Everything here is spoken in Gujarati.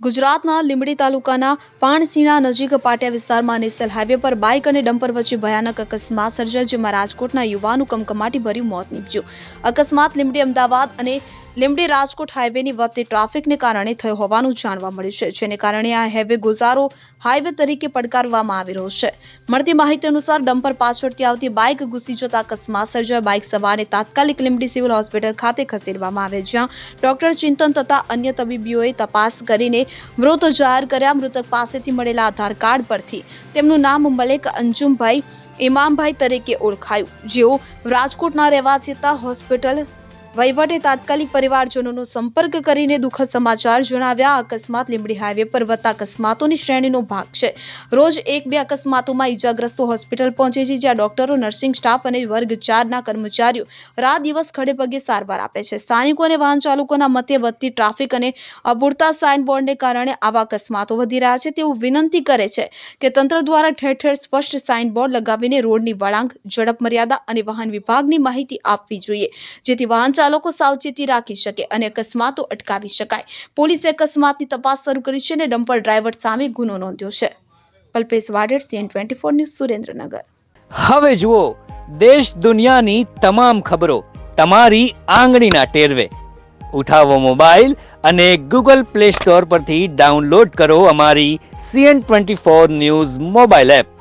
ગુજરાતના લીંબડી તાલુકાના પાણસીણા નજીક પાટિયા વિસ્તારમાં નેશનલ હાઈવે પર બાઇક અને ડમ્પર વચ્ચે ભયાનક અકસ્માત સર્જાયો, જેમાં રાજકોટના યુવાનનું કમકમાટીભર્યું મોત નીપજ્યું. અકસ્માત લીંબડી અમદાવાદ અને લીંબડી રાજકોટ હાઈવેની વધતી ટ્રાફિકને કારણે થયો હોવાનું જાણવા મળ્યું છે, જેને કારણે આ હાઈવે ગુજારો હાઈવે તરીકે પડકારવામાં આવી રહ્યો છે. મળતી માહિતી અનુસાર ડમ્પર પાછળથી આવતી બાઇક ઘૂસી જતા અકસ્માત સર્જાયો. બાઇક સવારને તાત્કાલિક લીંબડી સિવિલ હોસ્પિટલ ખાતે ખસેડવામાં આવે, જ્યાં ડોક્ટર ચિંતન તથા અન્ય તબીબોએ તપાસ કરીને મૃત જાહેર કર્યા. મૃતક પાસેથી મળેલા આધાર કાર્ડ પરથી તેમનું નામ મલેક અંજુમભાઈ ઇમામભાઈ તરીકે ઓળખાયું, જેઓ રાજકોટના રહેવાસી હતા. હોસ્પિટલ વહીવટે તાત્કાલિક પરિવારજનોનો સંપર્ક કરીને દુઃખદ સમાચાર જણાવ્યા. અકસ્માત લીંબડી હાઈવે પર વધતા અકસ્માતોની શ્રેણીનો ભાગ છે. રોજ 1-2 અકસ્માતોમાં ઈજાગ્રસ્તો હોસ્પિટલ પહોંચે છે, જ્યાં ડોક્ટરો, નર્સિંગ સ્ટાફ અને વર્ગ 4ના કર્મચારીઓ રાત દિવસ ખડે પગે સારવાર આપે છે. સ્થાનિકો અને વાહન ચાલકોના મતે વધતી ટ્રાફિક અને અપૂરતા સાઇનબોર્ડને કારણે આવા અકસ્માતો વધી રહ્યા છે. તેઓ વિનંતી કરે છે કે તંત્ર દ્વારા ઠેર ઠેર સ્પષ્ટ સાઇનબોર્ડ લગાવીને રોડની વળાંક, ઝડપ મર્યાદા અને વાહન વિભાગની માહિતી આપવી જોઈએ, જેથી વાહન ચાલકો સાવચેતી રાખી શકે અને અકસ્માતો અટકાવી શકાય. પોલીસે અકસ્માતની તપાસ શરૂ કરી છે અને ડમ્પર ડ્રાઈવર સામે ગુનો નોંધ્યો છે. Kalpesh Vader, CN24 news, Surendranagar. હવે જુઓ દેશ દુનિયાની તમામ ખબરો તમારી આંગળીના ટેરવે. ઉઠાવો મોબાઈલ અને Google Play Store પરથી ડાઉનલોડ કરો અમારી CN24 ન્યૂઝ મોબાઈલ એપ.